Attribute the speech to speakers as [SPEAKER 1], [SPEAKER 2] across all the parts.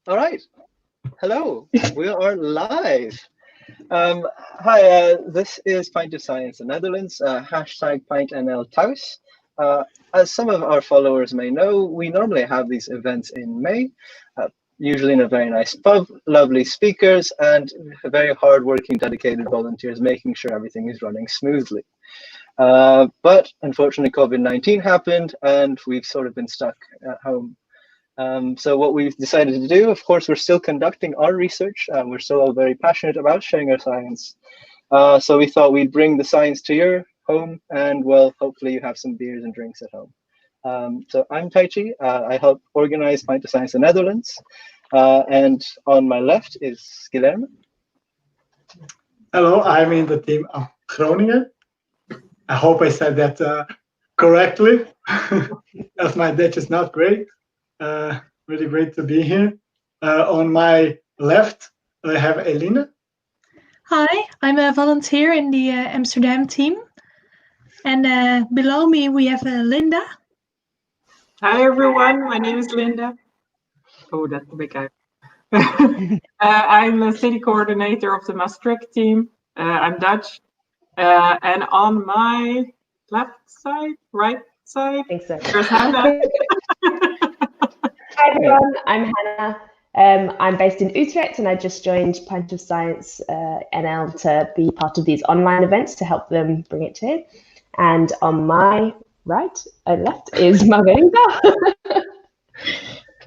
[SPEAKER 1] All right. Hello. We are live. Hi, this is Pint of Science in Netherlands, hashtag PintNL Thuis. As some of our followers may know, we normally have these events in May, usually in a very nice pub, lovely speakers, and very hardworking, dedicated volunteers making sure everything is running smoothly. But unfortunately, COVID-19 happened, and we've sort of been stuck at home. So what we've decided to do, of course, we're still conducting our research. We're still all very passionate about sharing our science. So we thought we'd bring the science to your home, and well, hopefully you have some beers and drinks at home. So I'm Taichi. I help organize Pint of Science in Netherlands. And on my left is Guilherme.
[SPEAKER 2] Hello, I'm in the team of Groningen. I hope I said that correctly, as my Dutch is not great. Really great to be here. On my left, I have Eline.
[SPEAKER 3] Hi, I'm a volunteer in the Amsterdam team. And below me, we have Linda.
[SPEAKER 4] Hi, everyone. My name is Linda. Oh, that's a big guy. I'm the city coordinator of the Maastricht team. I'm Dutch. And on my left side, right side,
[SPEAKER 5] I think so.
[SPEAKER 4] there's Hannah.
[SPEAKER 5] Hi everyone, I'm Hannah. I'm based in Utrecht and I just joined Pint of Science NL to be part of these online events to help them bring it to here. And on my right and left is Margarita.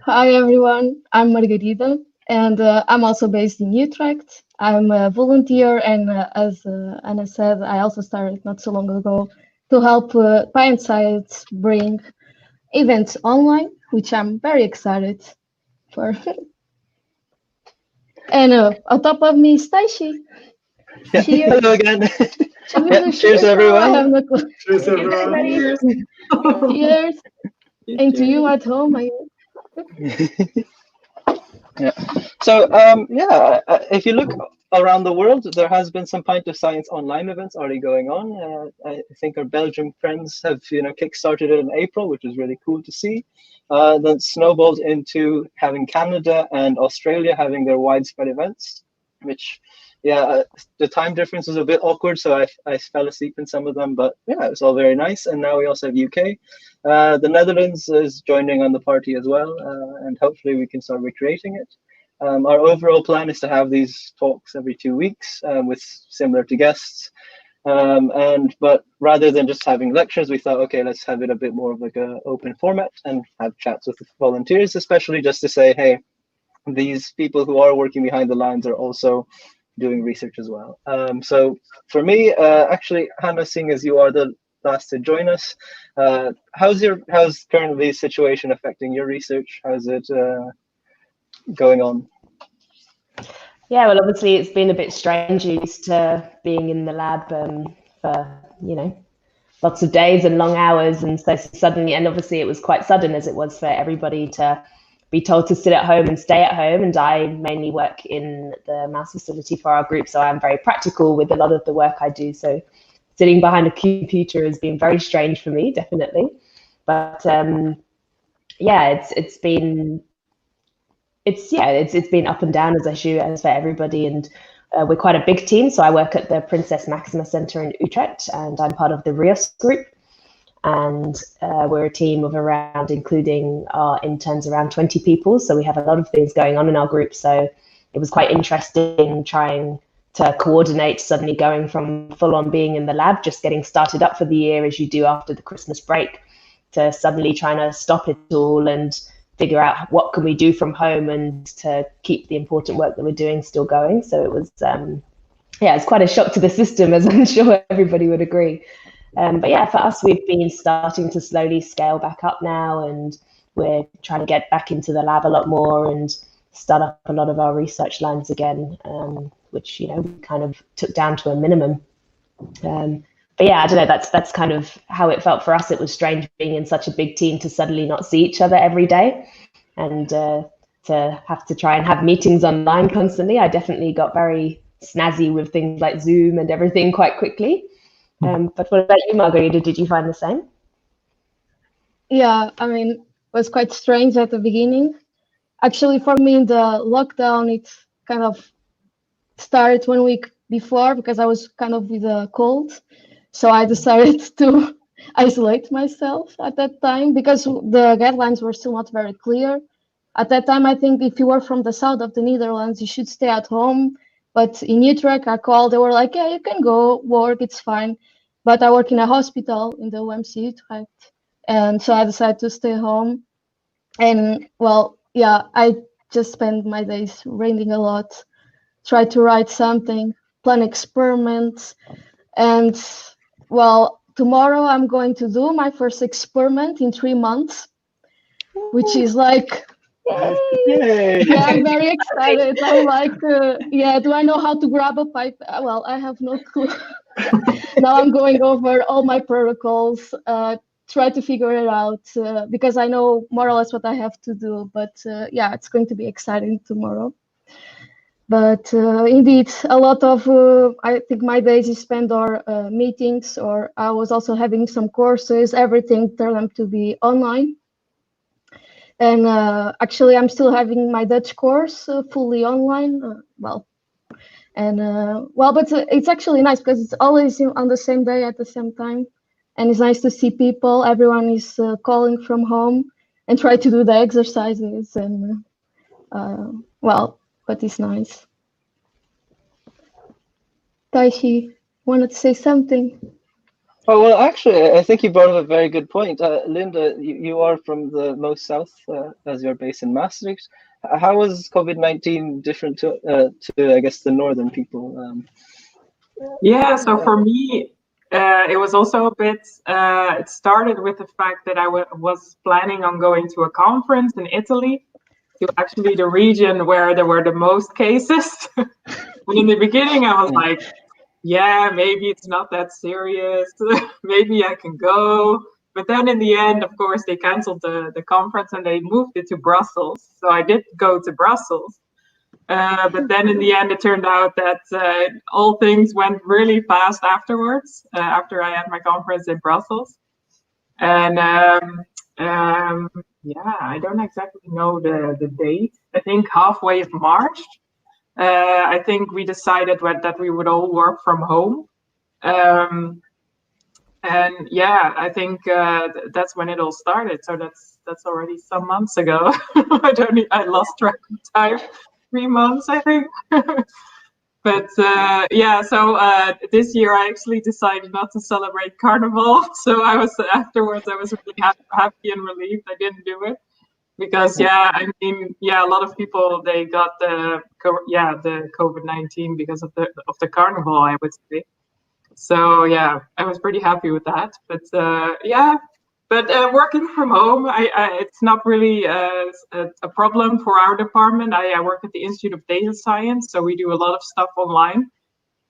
[SPEAKER 6] Hi everyone, I'm Margarita and I'm also based in Utrecht. I'm a volunteer and as Anna said, I also started not so long ago to help Pint Science bring events online, which I'm very excited for. And on top of me is Taishi.
[SPEAKER 1] Yeah. Hello again. Cheers, everyone.
[SPEAKER 2] Cheers, everyone.
[SPEAKER 6] Cheers. And to you at home.
[SPEAKER 1] Yeah. So if you look around the world, there has been some Pint of Science online events already going on. I think our Belgian friends have kickstarted it in April, which is really cool to see. Then snowballed into having Canada and Australia having their widespread events, which the time difference was a bit awkward, so I fell asleep in some of them, but yeah, it was all very nice. And now we also have UK. The Netherlands is joining on the party as well, and hopefully we can start recreating it. Our overall plan is to have these talks every 2 weeks with similar to guests. But rather than just having lectures, we thought, okay, let's have it a bit more of like an open format and have chats with the volunteers, especially just to say, hey, these people who are working behind the lines are also doing research as well. So for me, actually, Hannah, seeing as you are the last to join us, how's currently the situation affecting your research? How's it going on?
[SPEAKER 5] Yeah, well, obviously it's been a bit strange, used to being in the lab for, lots of days and long hours. And so suddenly, and obviously it was quite sudden as it was for everybody to be told to sit at home and stay at home. And I mainly work in the mouse facility for our group, so I'm very practical with a lot of the work I do. So sitting behind a computer has been very strange for me, definitely. But it's been up and down as for everybody, and we're quite a big team. So I work at the Princess Maxima Center in Utrecht, and I'm part of the Rios group. And we're a team of around, including our interns, around 20 people. So we have a lot of things going on in our group. So it was quite interesting trying to coordinate, suddenly going from full on being in the lab, just getting started up for the year as you do after the Christmas break, to suddenly trying to stop it all and figure out what can we do from home and to keep the important work that we're doing still going. So it was, it's quite a shock to the system, as I'm sure everybody would agree. But yeah, for us, we've been starting to slowly scale back up now, and we're trying to get back into the lab a lot more and start up a lot of our research lines again, which, we kind of took down to a minimum. But yeah, I don't know, that's kind of how it felt for us. It was strange being in such a big team to suddenly not see each other every day and to have to try and have meetings online constantly. I definitely got very snazzy with things like Zoom and everything quite quickly. But what about you, Margarita? Did you find the same?
[SPEAKER 6] Yeah, I mean, it was quite strange at the beginning actually for me the lockdown, it kind of started 1 week before because I was kind of with a cold. So I decided to isolate myself at that time because the guidelines were still not very clear. At that time, I think if you were from the south of the Netherlands, you should stay at home. But in Utrecht, I called, they were like, yeah, you can go work, it's fine. But I work in a hospital in the OMC Utrecht. And so I decided to stay home. And well, yeah, I just spend my days reading a lot, try to write something, plan experiments. And well, tomorrow I'm going to do my first experiment in 3 months, which is like,
[SPEAKER 1] Yay.
[SPEAKER 6] yeah, I'm very excited. I'm like, yeah, do I know how to grab a pipe? Well, I have no clue. Now I'm going over all my protocols, try to figure it out because I know more or less what I have to do. But yeah, it's going to be exciting tomorrow. But indeed, a lot of, I think my days is spent on meetings, or I was also having some courses, everything turned out to be online. And actually, I'm still having my Dutch course fully online. But it's actually nice because it's always on the same day at the same time. And it's nice to see people. Everyone is calling from home and try to do the exercises. And but it's nice. Taishi wanted to say something.
[SPEAKER 1] Oh, well, actually, I think you brought up a very good point. Linda, you are from the most south, as you're based in Maastricht. How was COVID-19 different to, I guess, the northern people?
[SPEAKER 4] Yeah, so for me, it was also a bit, it started with the fact that I was planning on going to a conference in Italy, to actually the region where there were the most cases. And in the beginning, I was like, yeah, maybe it's not that serious. Maybe I can go. But then in the end, of course, they canceled the conference and they moved it to Brussels. So I did go to Brussels. But then in the end, it turned out that all things went really fast afterwards, after I had my conference in Brussels. And yeah, I don't exactly know the date. I think halfway of March. I think we decided that we would all work from home. And yeah, I think that's when it all started. So that's already some months ago. I lost track of time. 3 months, I think. But yeah, so this year I actually decided not to celebrate Carnival. So afterwards I was really happy and relieved I didn't do it. Because yeah, I mean, yeah, a lot of people, they got the COVID-19 because of the carnival, I would say. So yeah, I was pretty happy with that. But yeah, but working from home, it's not really a problem for our department. I work at the Institute of Data Science, so we do a lot of stuff online.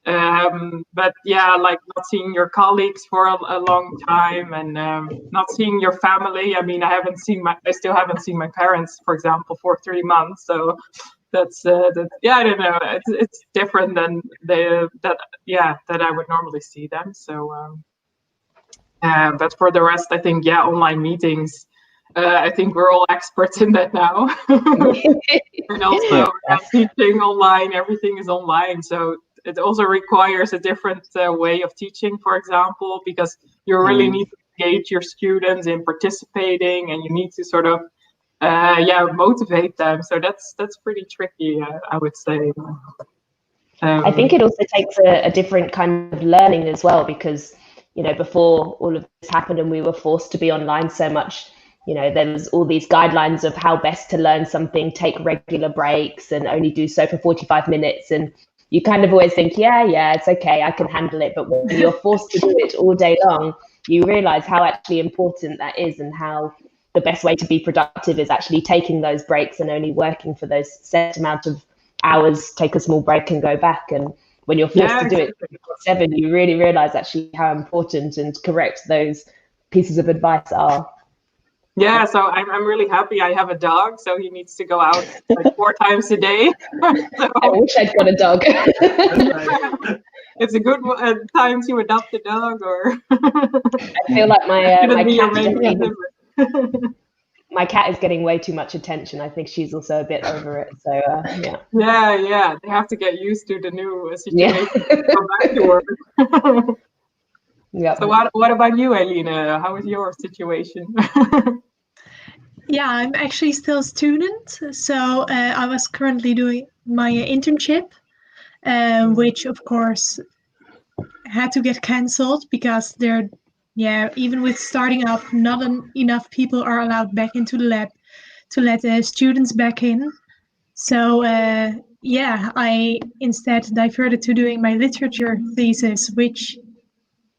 [SPEAKER 4] But yeah, like not seeing your colleagues for a long time, and not seeing your family. I mean, I still haven't seen my parents, for example, for 3 months. So that's yeah, I don't know. It's different than that I would normally see them. So but for the rest, I think online meetings. I think we're all experts in that now. And also teaching online, everything is online. So it also requires a different way of teaching, for example, because you really need to engage your students in participating, and you need to sort of motivate them. So that's pretty tricky, I would say.
[SPEAKER 5] I think it also takes a different kind of learning as well, because before all of this happened and we were forced to be online so much, there was all these guidelines of how best to learn something, take regular breaks and only do so for 45 minutes. And you kind of always think, yeah, it's okay, I can handle it. But when you're forced to do it all day long, you realize how actually important that is, and how the best way to be productive is actually taking those breaks and only working for those set amount of hours, take a small break and go back. And when you're forced to do it 7, you really realize actually how important and correct those pieces of advice are.
[SPEAKER 4] Yeah, so I'm really happy. I have a dog, so he needs to go out like 4 times a day. So,
[SPEAKER 5] I wish I'd got a dog.
[SPEAKER 4] It's a good time to adopt a dog, or
[SPEAKER 5] I feel like my cat my cat is getting way too much attention. I think she's also a bit over it. So yeah.
[SPEAKER 4] Yeah. They have to get used to the new situation.
[SPEAKER 5] Yeah.
[SPEAKER 4] Go back to work.
[SPEAKER 5] Yeah.
[SPEAKER 4] So what about you, Eileen? How is your situation?
[SPEAKER 3] Yeah, I'm actually still a student. So I was currently doing my internship, which of course had to get cancelled because even with starting up, not enough people are allowed back into the lab to let students back in. So I instead diverted to doing my literature thesis, which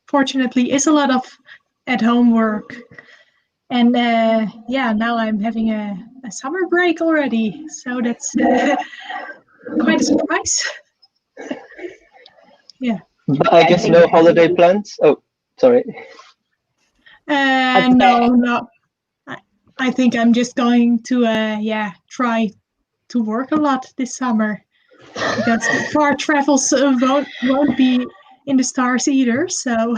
[SPEAKER 3] fortunately is a lot of at-home work. And now I'm having a summer break already, so that's quite a surprise. Yeah.
[SPEAKER 1] I guess no holiday plans. Oh, sorry.
[SPEAKER 3] No. I think I'm just going to try to work a lot this summer because far travels won't be in the stars either. So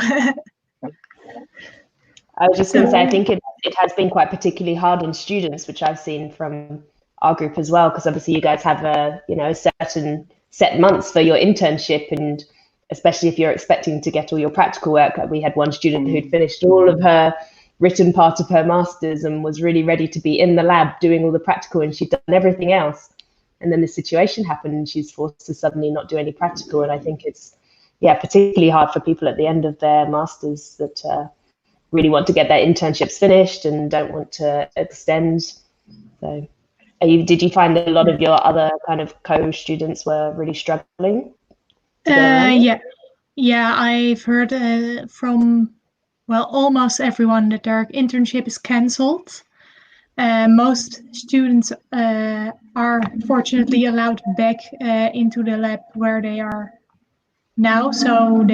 [SPEAKER 5] I was just going to say, I think it has been quite particularly hard on students, which I've seen from our group as well, because obviously you guys have certain set months for your internship, and especially if you're expecting to get all your practical work. We had one student who'd finished all of her written part of her master's and was really ready to be in the lab doing all the practical, and she'd done everything else. And then the situation happened and she's forced to suddenly not do any practical. And I think it's, particularly hard for people at the end of their masters that really want to get their internships finished and don't want to extend. So did you find that a lot of your other kind of co-students were really struggling?
[SPEAKER 3] Yeah, I've heard from almost everyone that their internship is cancelled. Most students are fortunately allowed back into the lab where they are now. So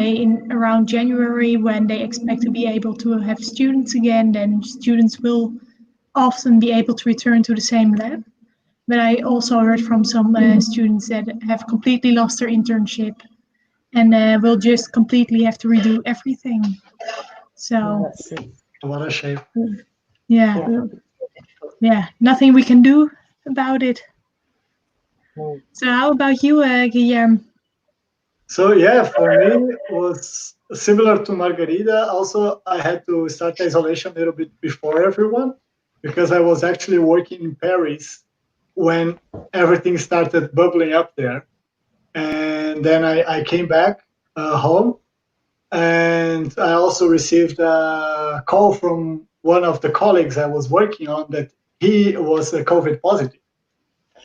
[SPEAKER 3] around January, when they expect to be able to have students again, then students will often be able to return to the same lab. But I also heard from some students that have completely lost their internship and will just completely have to redo everything. So
[SPEAKER 2] What a shame.
[SPEAKER 3] Yeah, nothing we can do about it. So how about you, Guillermo?
[SPEAKER 2] So for me it was similar to Margarita. Also, I had to start isolation a little bit before everyone because I was actually working in Paris when everything started bubbling up there. And then I came back home, and I also received a call from one of the colleagues I was working on that he was COVID positive.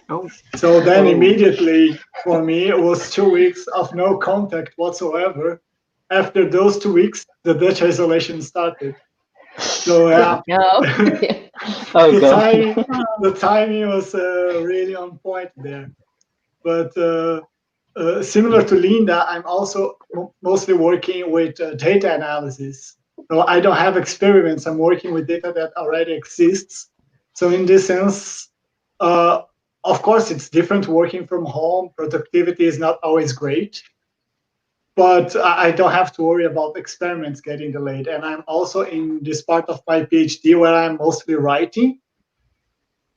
[SPEAKER 4] Oh.
[SPEAKER 2] So then immediately for me, it was 2 weeks of no contact whatsoever. After those 2 weeks, the Dutch isolation started. So the timing was really on point there. But similar to Linda, I'm also mostly working with data analysis. So I don't have experiments. I'm working with data that already exists. So in this sense, of course, it's different working from home. Productivity is not always great, but I don't have to worry about experiments getting delayed. And I'm also in this part of my PhD where I'm mostly writing.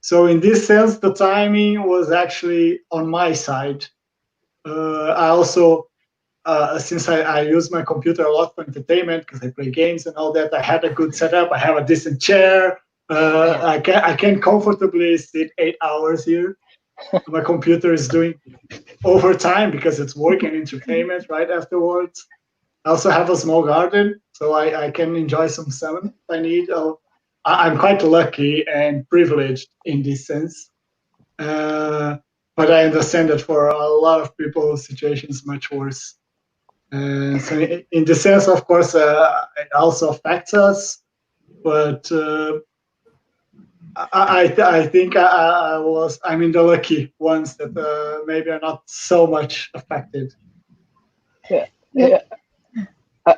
[SPEAKER 2] So in this sense, the timing was actually on my side. I also, since I use my computer a lot for entertainment because I play games and all that, I had a good setup. I have a decent chair. I can comfortably sit 8 hours here. My computer is doing overtime because it's work and entertainment right afterwards. I also have a small garden, so I can enjoy some sun if I need. I'm quite lucky and privileged in this sense. But I understand that for a lot of people, the situation is much worse. So in the sense, of course, it also affects us. But I think I'm in the lucky ones that maybe are not so much affected.
[SPEAKER 1] Yeah.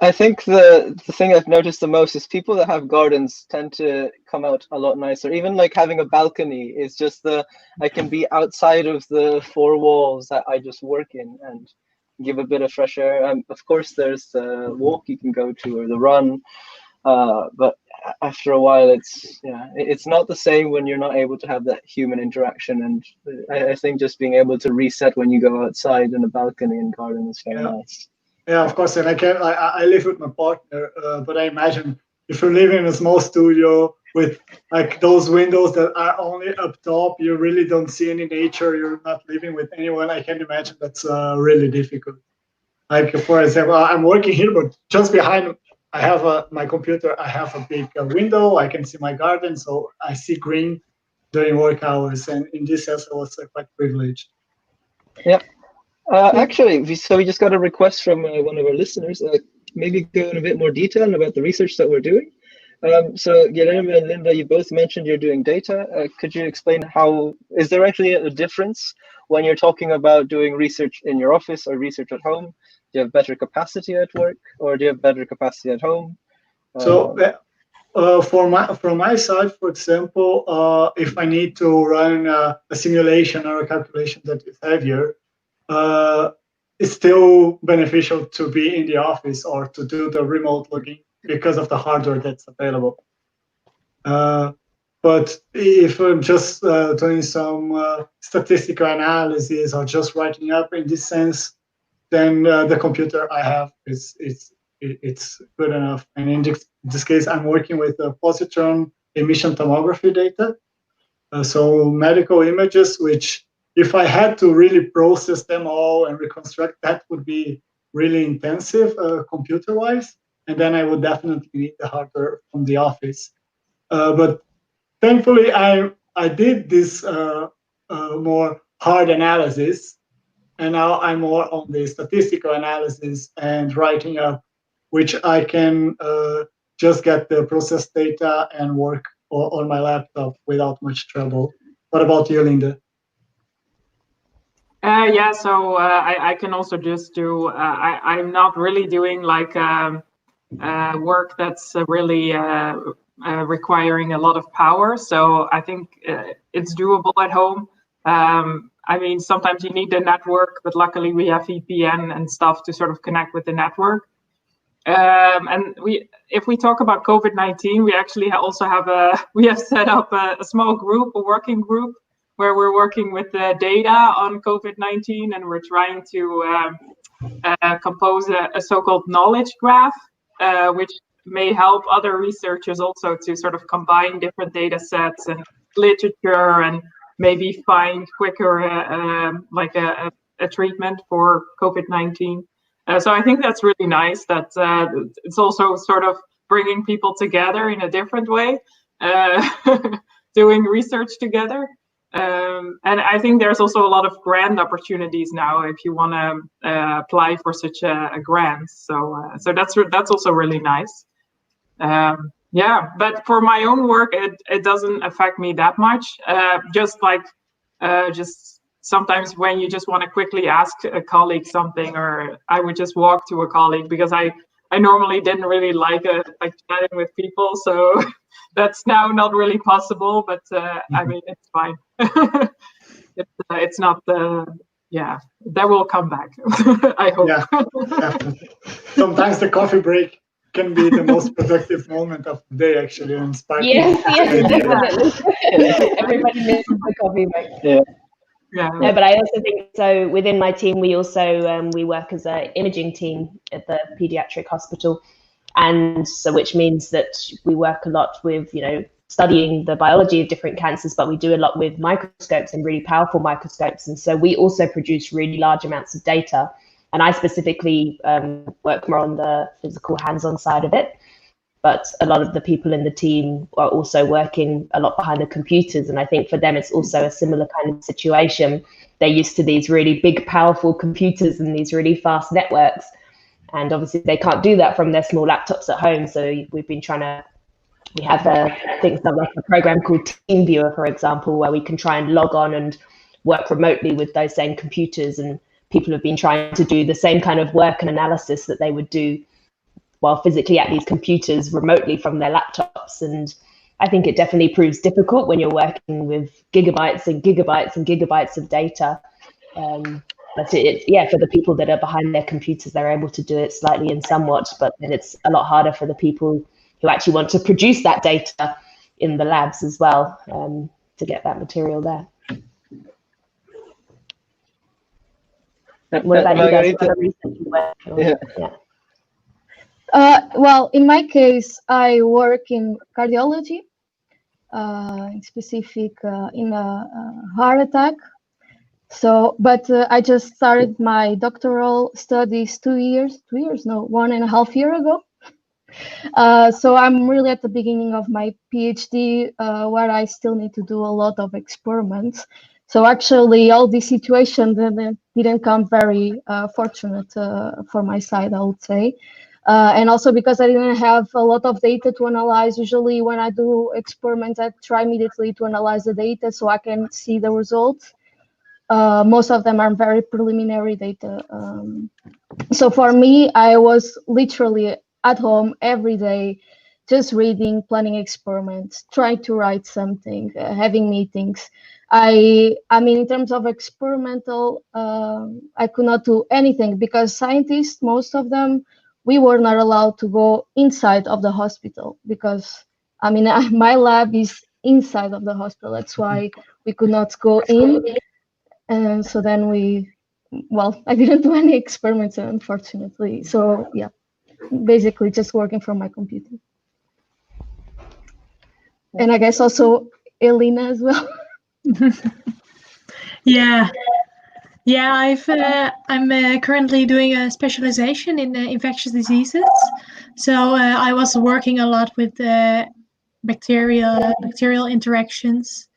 [SPEAKER 1] I think the thing I've noticed the most is people that have gardens tend to come out a lot nicer. Even like having a balcony is just I can be outside of the 4 walls that I just work in and give a bit of fresh air. Of course, there's the walk you can go to or the run, but after a while, it's not the same when you're not able to have that human interaction. And I think just being able to reset when you go outside in a balcony and garden is very nice.
[SPEAKER 2] Yeah, of course. And I live with my partner, but I imagine if you're living in a small studio with like those windows that are only up top, you really don't see any nature. You're not living with anyone. I can imagine that's really difficult. Like, for example, I'm working here, but just behind I have my computer. I have a big window. I can see my garden, so I see green during work hours. And in this sense, I was quite privileged.
[SPEAKER 1] Yeah. Actually, so we just got a request from one of our listeners. Maybe go in a bit more detail about the research that we're doing. So Guilherme and Linda, you both mentioned you're doing data. Could you explain is there actually a difference when you're talking about doing research in your office or research at home? Do you have better capacity at work, or do you have better capacity at home?
[SPEAKER 2] So from my side, for example, if I need to run a simulation or a calculation that is heavier, it's still beneficial to be in the office or to do the remote logging because of the hardware that's available. But if I'm just doing some statistical analysis or just writing up in this sense, then the computer I have it's good enough. And in this case, I'm working with positron emission tomography data, so medical images, which if I had to really process them all and reconstruct, that would be really intensive computer-wise, and then I would definitely need the hardware from the office. But thankfully, I did this more hard analysis, and now I'm more on the statistical analysis and writing up, which I can just get the process data and work on my laptop without much trouble. What about you, Linda?
[SPEAKER 4] Yeah, so I can also just do, I'm not really doing like work that's really requiring a lot of power. So I think it's doable at home. I mean, sometimes you need the network, but luckily we have VPN and stuff to sort of connect with the network. And if we talk about COVID-19, we actually also we have set up a small group, a working group, where we're working with the data on COVID-19, and we're trying to compose a so-called knowledge graph, which may help other researchers also to sort of combine different data sets and literature and maybe find quicker like a treatment for COVID-19. So I think that's really nice that it's also sort of bringing people together in a different way, doing research together. And I think there's also a lot of grant opportunities now if you want to apply for such a grant. So that's also really nice. Yeah, but for my own work, it doesn't affect me that much. Just sometimes when you just want to quickly ask a colleague something, or I would just walk to a colleague because I normally didn't really like chatting with people, so that's now not really possible. But I mean, it's fine. It's not that will come back. I hope.
[SPEAKER 2] Yeah, definitely. Sometimes the coffee break can be the most productive moment of the day, actually, and sparking.
[SPEAKER 5] Yes, definitely. Everybody misses the coffee break.
[SPEAKER 1] Yeah.
[SPEAKER 5] Yeah. No, but I also think so. Within my team, we also we work as an imaging team at the pediatric hospital, and so which means that we work a lot with studying the biology of different cancers, but we do a lot with microscopes and really powerful microscopes, and so we also produce really large amounts of data. And I specifically work more on the physical hands-on side of it. But a lot of the people in the team are also working a lot behind the computers. And I think for them, it's also a similar kind of situation. They're used to these really big, powerful computers and these really fast networks. And obviously they can't do that from their small laptops at home. So we've been we have things like a program called TeamViewer, for example, where we can try and log on and work remotely with those same computers. And people have been trying to do the same kind of work and analysis that they would do while physically at these computers remotely from their laptops. And I think it definitely proves difficult when you're working with gigabytes and gigabytes and gigabytes of data. But for the people that are behind their computers, they're able to do it slightly and somewhat, but then it's a lot harder for the people who actually want to produce that data in the labs as well, to get that material there. What about you guys? What other research you work on?
[SPEAKER 6] Well, in my case, I work in cardiology, in specific in a heart attack. So, but I just started my doctoral studies 1.5 years ago. So I'm really at the beginning of my PhD, where I still need to do a lot of experiments. So actually, all this situation didn't come very fortunate for my side, I would say. And also because I didn't have a lot of data to analyze. Usually when I do experiments, I try immediately to analyze the data so I can see the results. Most of them are very preliminary data. So for me, I was literally at home every day, just reading, planning experiments, trying to write something, having meetings. I mean, in terms of experimental, I could not do anything because scientists, most of them, we were not allowed to go inside of the hospital because, I mean, my lab is inside of the hospital. That's why we could not go in. And so then I didn't do any experiments, unfortunately. So yeah, basically just working from my computer. And I guess also Elena as well.
[SPEAKER 3] Yeah, I'm currently doing a specialization in infectious diseases. So I was working a lot with bacterial interactions,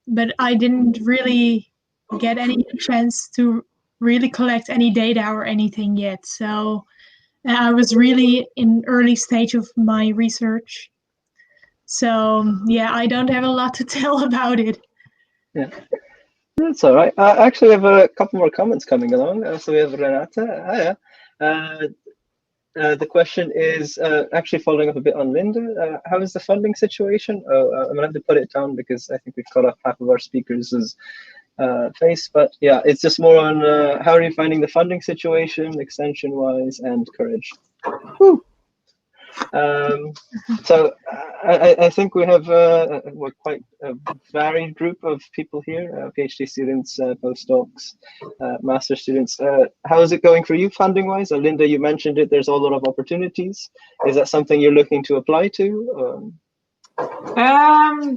[SPEAKER 3] but I didn't really get any chance to really collect any data or anything yet. So I was really in early stage of my research. So yeah, I don't have a lot to tell about it.
[SPEAKER 1] Yeah, that's all right. Actually, we have a couple more comments coming along. So we have Renata. Hiya. The question is actually following up a bit on Linda. How is the funding situation? I'm gonna have to put it down because I think we've cut off half of our speakers' face. But yeah, it's just more on how are you finding the funding situation, extension-wise, and courage. Woo. So I think we have we're quite a varied group of people here, PhD students, postdocs, master students. How is it going for you funding-wise? Linda, you mentioned it, there's a lot of opportunities. Is that something you're looking to apply to?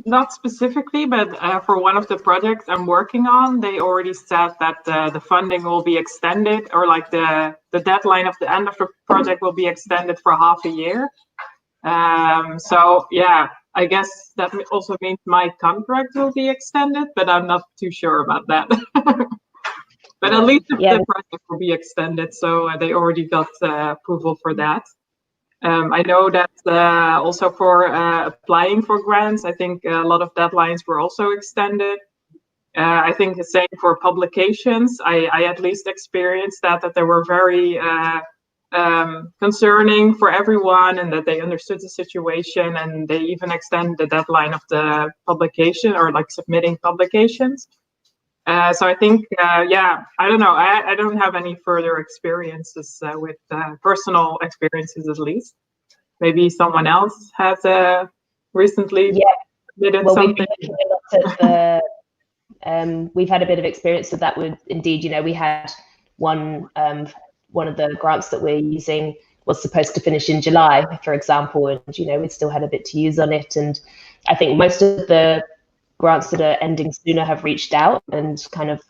[SPEAKER 4] Not specifically, but for one of the projects I'm working on, they already said that the funding will be extended, or like the deadline of the end of the project will be extended for half a year. So yeah, I guess that also means my contract will be extended, but I'm not too sure about that. But at least the project will be extended, so they already got approval for that. I know that also for applying for grants, I think a lot of deadlines were also extended. I think the same for publications. I at least experienced that they were very concerning for everyone, and that they understood the situation, and they even extended the deadline of the publication, or like submitting publications. So I think, yeah, I don't know. I don't have any further experiences with personal experiences, at least. Maybe someone else has recently submitted something.
[SPEAKER 5] We've had a bit of experience with that. With indeed, we had one of the grants that we're using was supposed to finish in July, for example, and we still had a bit to use on it. And I think most of the grants that are ending sooner have reached out and kind of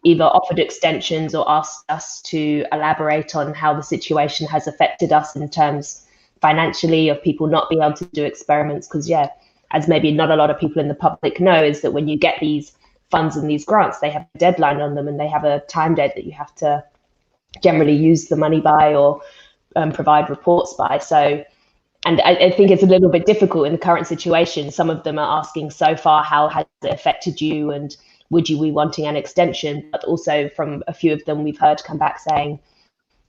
[SPEAKER 5] either offered extensions or asked us to elaborate on how the situation has affected us in terms financially of people not being able to do experiments. Because as maybe not a lot of people in the public know, is that when you get these funds and these grants, they have a deadline on them, and they have a time date that you have to generally use the money by or provide reports by. So, and I think it's a little bit difficult in the current situation. Some of them are asking, so far, how has it affected you, and would you be wanting an extension? But also from a few of them, we've heard come back saying,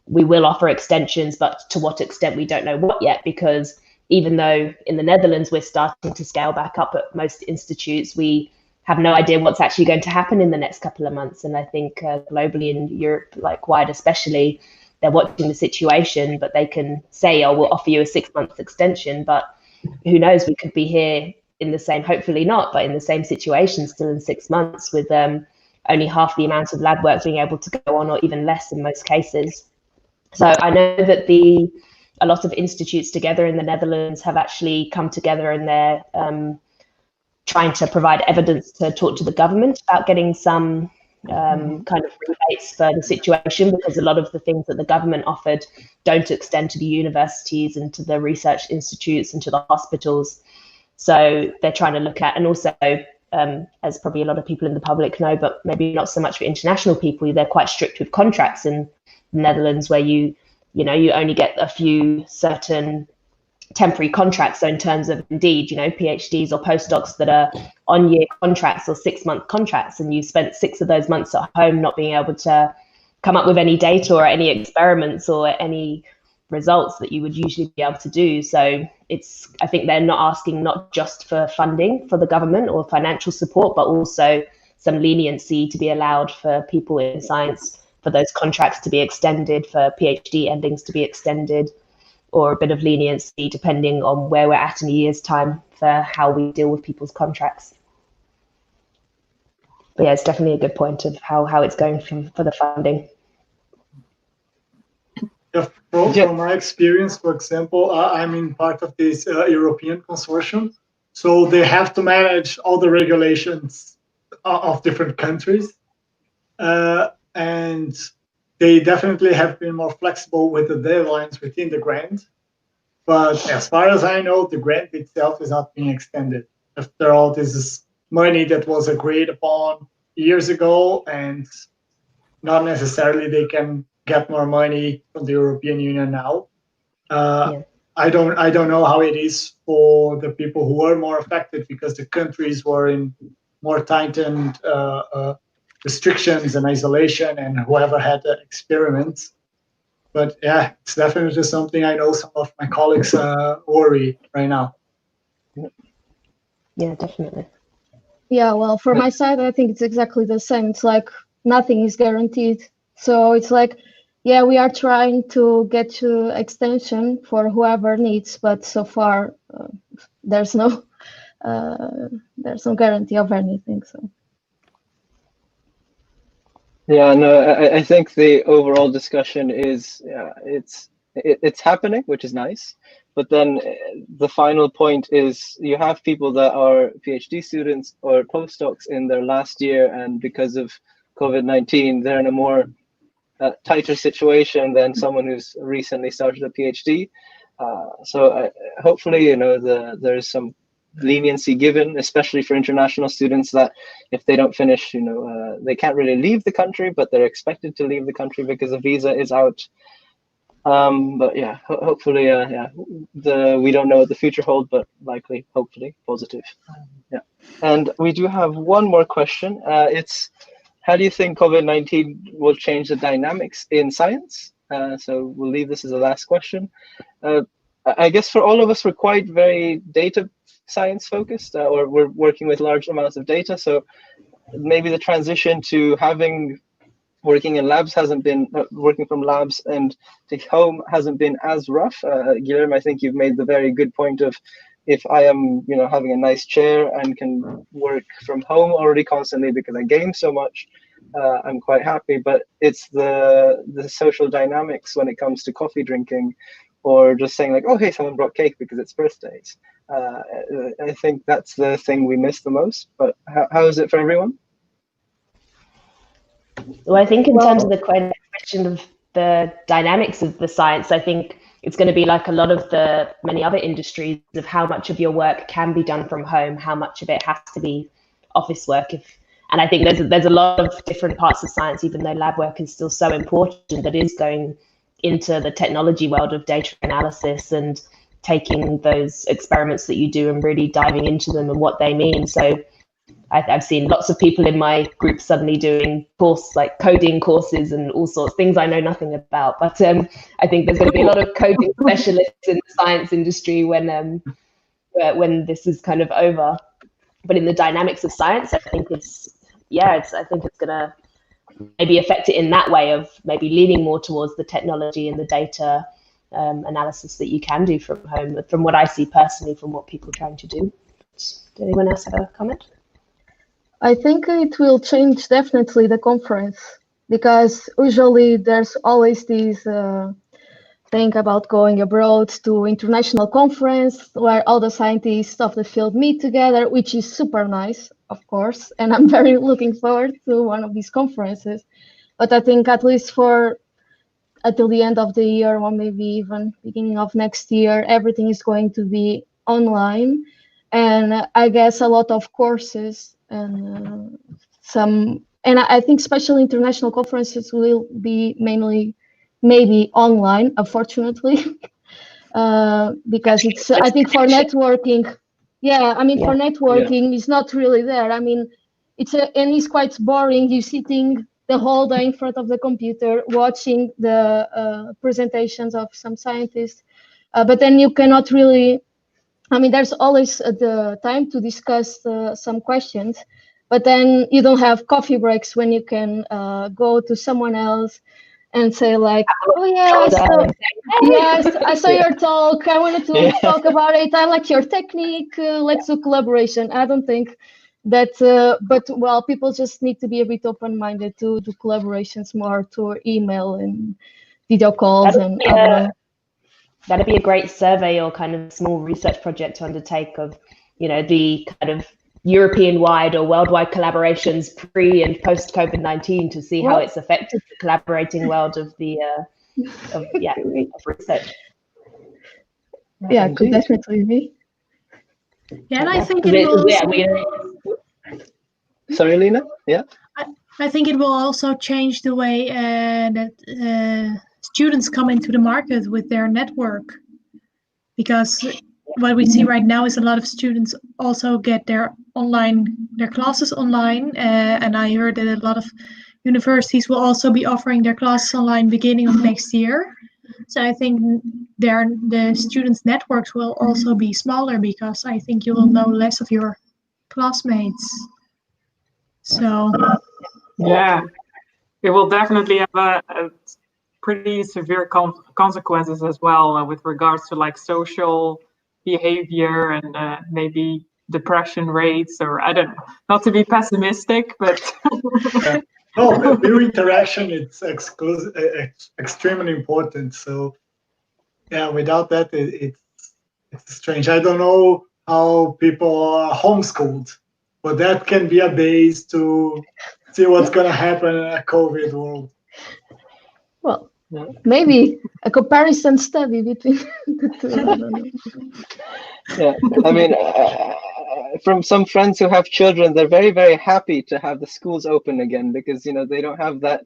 [SPEAKER 5] we will offer extensions, but to what extent, we don't know what yet, because even though in the Netherlands, we're starting to scale back up at most institutes, we have no idea what's actually going to happen in the next couple of months. And I think globally in Europe, like wide especially, they're watching the situation, but they can say, oh, we'll offer you a 6-month extension, but who knows, we could be here in the same, hopefully not, but in the same situation still in 6 months with only half the amount of lab work being able to go on, or even less in most cases. So I know that a lot of institutes together in the Netherlands have actually come together, and they're trying to provide evidence to talk to the government about getting some kind of rebates for the situation, because a lot of the things that the government offered don't extend to the universities and to the research institutes and to the hospitals. So they're trying to look at, and also, as probably a lot of people in the public know, but maybe not so much for international people, they're quite strict with contracts in the Netherlands, where you only get a few certain temporary contracts. So in terms of, indeed, PhDs or postdocs that are on-year contracts or 6-month contracts, and you spent 6 of those months at home not being able to come up with any data or any experiments or any results that you would usually be able to do. So I think they're not asking not just for funding for the government or financial support, but also some leniency to be allowed for people in science, for those contracts to be extended, for PhD endings to be extended, or a bit of leniency depending on where we're at in a year's time for how we deal with people's contracts. But yeah, it's definitely a good point of how it's going for the funding.
[SPEAKER 2] Yeah, from my experience, for example, I'm in part of this European consortium. So they have to manage all the regulations of different countries. And they definitely have been more flexible with the deadlines within the grant. But as far as I know, the grant itself is not being extended. After all, this is money that was agreed upon years ago, and not necessarily they can get more money from the European Union now. I don't know how it is for the people who were more affected, because the countries were in more tightened restrictions and isolation, and whoever had the experiments. But yeah, it's definitely something I know some of my colleagues worry right now.
[SPEAKER 5] Yeah, definitely.
[SPEAKER 6] Yeah, well, for my side, I think it's exactly the same. It's like nothing is guaranteed. So it's like, yeah, we are trying to get to extension for whoever needs, but so far there's no guarantee of anything. So.
[SPEAKER 1] Yeah, no, I think the overall discussion is, it's happening, which is nice. But then the final point is, you have people that are PhD students or postdocs in their last year, and because of COVID-19, they're in a more tighter situation than someone who's recently started a PhD. So hopefully, there's some leniency given, especially for international students, that if they don't finish, they can't really leave the country, but they're expected to leave the country because the visa is out. But yeah, hopefully, we don't know what the future holds, but likely, hopefully, positive. Yeah. And we do have one more question. It's, how do you think COVID-19 will change the dynamics in science? So we'll leave this as the last question. I guess for all of us, we're quite very data science focused, or we're working with large amounts of data. So maybe the transition to working in labs hasn't been, working from labs and to home hasn't been as rough. Guilherme, I think you've made the very good point of, if I am, having a nice chair and can work from home already constantly because I game so much, I'm quite happy. But it's the social dynamics when it comes to coffee drinking, or just saying like, oh, hey, someone brought cake because it's birthdays. I think that's the thing we miss the most. But how is it for everyone?
[SPEAKER 5] Well, I think in terms of the question of the dynamics of the science, I think it's going to be like a lot of the many other industries, of how much of your work can be done from home, how much of it has to be office work. And I think there's a lot of different parts of science, even though lab work is still so important, that is going into the technology world of data analysis and taking those experiments that you do and really diving into them and what they mean. So I've seen lots of people in my group suddenly doing coding courses and all sorts of things I know nothing about. But I think there's going to be a lot of coding specialists in the science industry when this is kind of over. But in the dynamics of science, I think it's going to maybe affect it in that way of maybe leaning more towards the technology and the data analysis that you can do from home, from what I see personally, from what people are trying to do. Does anyone else have a comment?
[SPEAKER 6] I think it will change definitely the conference, because usually there's always this thing about going abroad to international conference where all the scientists of the field meet together, which is super nice, of course, and I'm very looking forward to one of these conferences. But I think at least for until the end of the year, or maybe even beginning of next year, everything is going to be online, and I guess a lot of courses and I think especially international conferences will be mainly maybe online, unfortunately, because it's, I think for networking, for networking, it's not really there. I mean, it's quite boring. You're sitting the whole day in front of the computer watching the presentations of some scientists, but then you cannot really, I mean, there's always the time to discuss some questions, but then you don't have coffee breaks when you can go to someone else and say like, oh yes, I saw your talk. I wanted to talk about it. I like your technique. Let's do collaboration. I don't think that, but well, people just need to be a bit open-minded to do collaborations more through email and video calls
[SPEAKER 5] That'd be a great survey or kind of small research project to undertake of, the kind of European-wide or worldwide collaborations pre and post COVID-19 to see how it's affected the collaborating world of the of research.
[SPEAKER 6] Yeah, it could definitely be.
[SPEAKER 3] Yeah, and I think it will.
[SPEAKER 1] Sorry, Lena. Yeah.
[SPEAKER 3] I think it will also change the way that students come into the market with their network, because what we see right now is a lot of students also get their classes online, and I heard that a lot of universities will also be offering their classes online beginning of next year. So I think the students' networks will also be smaller, because I think you will know less of your classmates. So
[SPEAKER 4] yeah, it will definitely have a pretty severe consequences as well with regards to like social behavior and maybe depression rates, or I don't know, not to be pessimistic, but
[SPEAKER 2] no, peer interaction, it's extremely important. So yeah, without that, it's strange. I don't know how people are homeschooled, but that can be a base to see what's going to happen in a COVID world.
[SPEAKER 6] Well, maybe a comparison study between the two. I don't know.
[SPEAKER 1] Yeah, I mean, from some friends who have children, they're very, very happy to have the schools open again, because they don't have that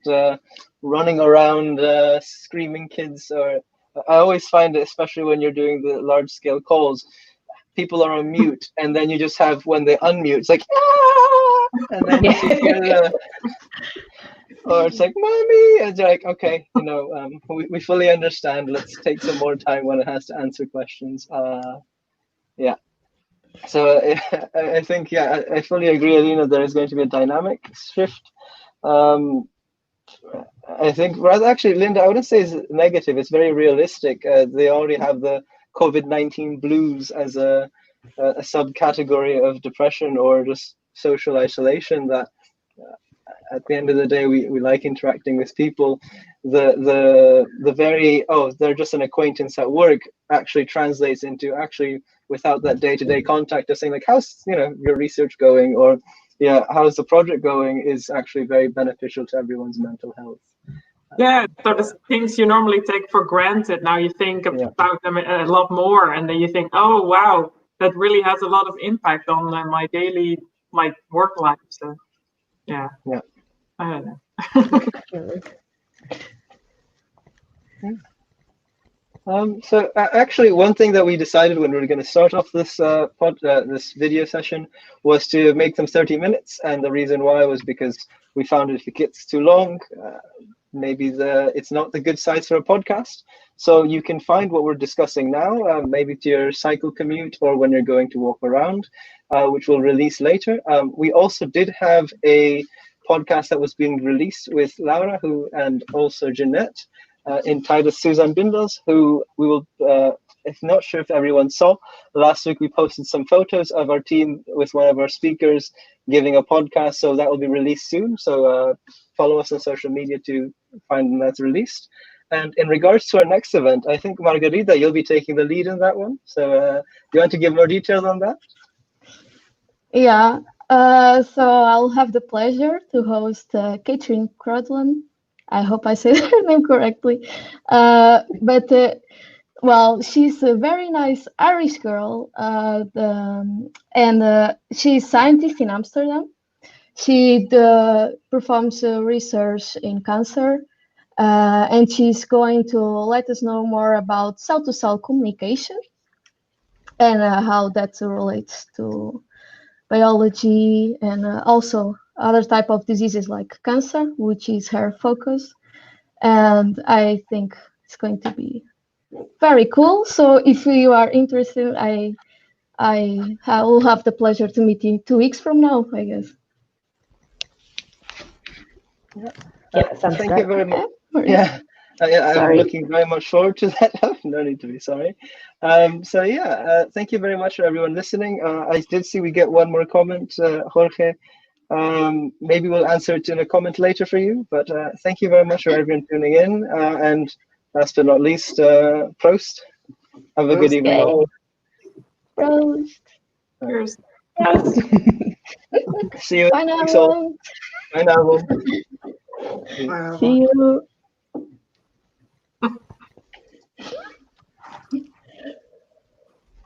[SPEAKER 1] running around screaming kids. Or I always find it, especially when you're doing the large-scale calls, people are on mute, and then you just have, when they unmute, it's like, ah! And then you hear or it's like, mommy, and you're like, okay, we fully understand. Let's take some more time when it has to answer questions. Yeah. So I think, I fully agree, Alina, there is going to be a dynamic shift. I think, rather, actually, Linda, I wouldn't say it's negative. It's very realistic. They already have the COVID-19 blues as a subcategory of depression or just social isolation, that at the end of the day, we like interacting with people. The very, they're just an acquaintance at work, actually translates into actually, without that day-to-day contact of saying like, how's your research going, or how's the project going, is actually very beneficial to everyone's mental health.
[SPEAKER 4] Yeah, so the things you normally take for granted, now you think about them a lot more, and then you think, oh wow, that really has a lot of impact on my daily work life. So yeah, I don't know.
[SPEAKER 1] So actually, one thing that we decided when we were going to start off this this video session was to make them 30 minutes, and the reason why was because we found if it gets too long, maybe it's not the good size for a podcast. So you can find what we're discussing now, maybe to your cycle commute or when you're going to walk around, which we'll release later. We also did have a podcast that was being released with Laura, and also Jeanette, entitled Susan Bindels, who we will, if not sure if everyone saw, last week we posted some photos of our team with one of our speakers giving a podcast, so that will be released soon. So follow us on social media to find when that's released. And in regards to our next event, I think, Margarita, you'll be taking the lead in that one. So do you want to give more details on that?
[SPEAKER 6] Yeah, so I'll have the pleasure to host Catherine Crodland. I hope I said her name correctly. Well, she's a very nice Irish girl, and she's a scientist in Amsterdam. She performs research in cancer, and she's going to let us know more about cell-to-cell communication and how that relates to biology and also other type of diseases like cancer, which is her focus. And I think it's going to be very cool. So if you are interested, I will have the pleasure to meet you 2 weeks from now, I guess.
[SPEAKER 5] Yeah, sounds
[SPEAKER 1] Thank
[SPEAKER 5] great.
[SPEAKER 1] you very much. Yeah, I'm looking very much forward to that. No need to be sorry. So yeah, thank you very much for everyone listening. I did see we get one more comment, Jorge. Maybe we'll answer it in a comment later for you, but thank you very much for everyone tuning in. And last but not least, Prost. Have a good evening all.
[SPEAKER 6] Prost.
[SPEAKER 4] Cheers.
[SPEAKER 1] See you
[SPEAKER 6] Bye now.
[SPEAKER 1] next all. Bye now.
[SPEAKER 2] Bye.
[SPEAKER 6] See you.